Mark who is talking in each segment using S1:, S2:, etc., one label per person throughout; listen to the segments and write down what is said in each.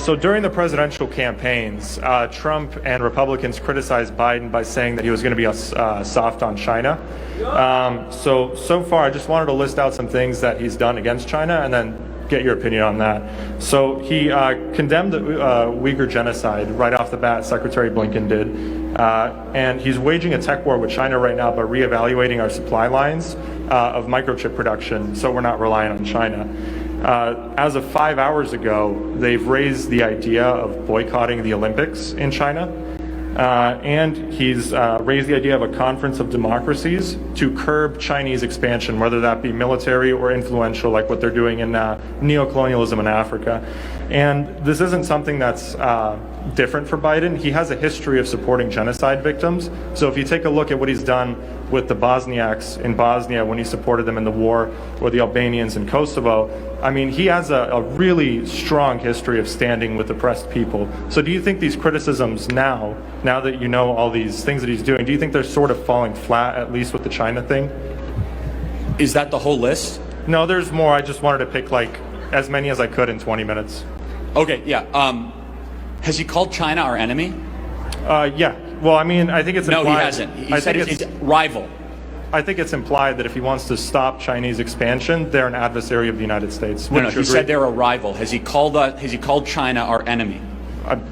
S1: So during the presidential campaigns, Trump and Republicans criticized Biden by saying that he was going to be soft on China. So far, I just wanted to list out some things that he's done against China and then get your opinion on that. So he condemned the Uyghur genocide right off the bat, Secretary Blinken did. And he's waging a tech war with China right now by reevaluating our supply lines of microchip production so we're not relying on China. As of 5 hours ago, they've raised the idea of boycotting the Olympics in China. And he's raised the idea of a conference of democracies to curb Chinese expansion, whether that be military or influential, like what they're doing in neocolonialism in Africa. And this isn't something that's different for Biden. He has a history of supporting genocide victims. So if you take a look at what he's done with the Bosniaks in Bosnia when he supported them in the war, or the Albanians in Kosovo, I mean, he has a really strong history of standing with oppressed people. So do you think these criticisms now that you know all these things that he's doing, do you think they're sort of falling flat, at least with the China thing?
S2: Is that the whole list?
S1: No, there's more. I just wanted to pick like as many as I could in 20 minutes.
S2: Okay, yeah. Has he called China our enemy?
S1: Yeah. Well, I mean, I think it's implied.
S2: No, he hasn't. He said it's rival.
S1: I think it's implied that if he wants to stop Chinese expansion, they're an adversary of the United States.
S2: No, he said they're a rival. Has he called China our enemy?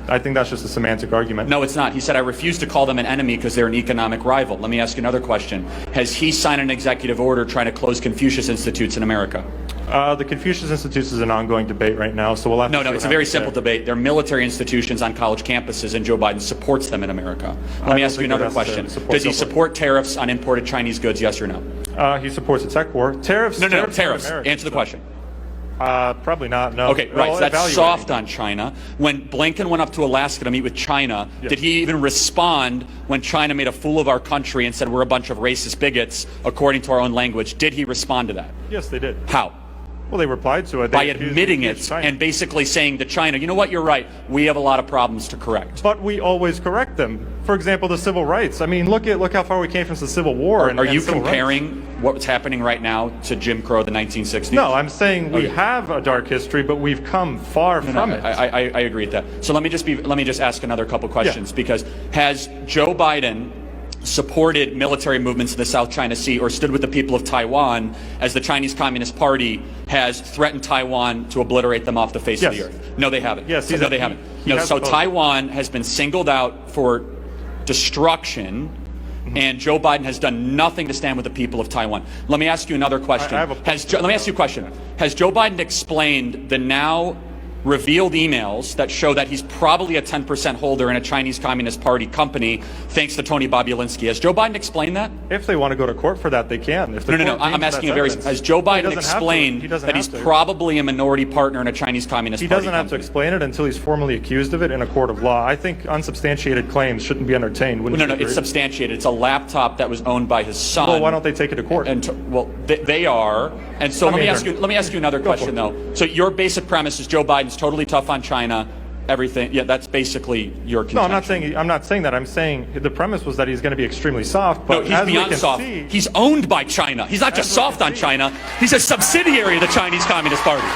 S1: I think that's just a semantic argument.
S2: No, it's not. He said, I refuse to call them an enemy because they're an economic rival. Let me ask you another question. Has he signed an executive order trying to close Confucius Institutes in America?
S1: The Confucius Institutes is an ongoing debate right now, so we'll have to
S2: No, it's a very simple debate. They're military institutions on college campuses, and Joe Biden supports them in America. Let me ask you another question. Does he support tariffs on imported Chinese goods, yes or no?
S1: He supports a tech war. Tariffs?
S2: No, tariffs. Answer the question.
S1: Probably not, no.
S2: Okay, right, so that's soft on China. When Blinken went up to Alaska to meet with China, did he even respond when China made a fool of our country and said we're a bunch of racist bigots, according to our own language? Did he respond to that?
S1: Yes, they did.
S2: How?
S1: Well, they replied to it.
S2: By admitting it and basically saying to China, you know what, you're right, we have a lot of problems to correct.
S1: But we always correct them. For example, the civil rights. I mean, look how far we came from the Civil War.
S2: Are you comparing what's happening right now to Jim Crow, the 1960s?
S1: No, I'm saying we have a dark history, but we've come far from it.
S2: I agree with that. So let me just ask another couple questions, because has Joe Biden supported military movements in the South China Sea or stood with the people of Taiwan as the Chinese Communist Party has threatened Taiwan to obliterate them off the face of the earth? No, they haven't.
S1: Yes,
S2: no, they haven't. No, so Taiwan has been singled out for destruction, and Joe Biden has done nothing to stand with the people of Taiwan. Let me ask you another question. Let me ask you a question. Has Joe Biden explained the now revealed emails that show that he's probably a 10% holder in a Chinese Communist Party company, thanks to Tony Bobulinski? Has Joe Biden explained that?
S1: If they want to go to court for that, they can.
S2: No. I'm asking has Joe Biden explained that he's probably a minority partner in a Chinese Communist Party
S1: He doesn't have to explain it until he's formally accused of it in a court of law. I think unsubstantiated claims shouldn't be entertained.
S2: No, it's substantiated. It's a laptop that was owned by his son.
S1: Well, why don't they take it to court?
S2: They are. And so let me ask you another question, though. So your basic premise is Joe Biden's totally tough on China, everything. Yeah, that's basically your contention.
S1: No, I'm not saying that. I'm saying the premise was that he's going to be extremely soft. But
S2: no, he's beyond soft. He's owned by China. He's not just soft on China. He's a subsidiary of the Chinese Communist Party.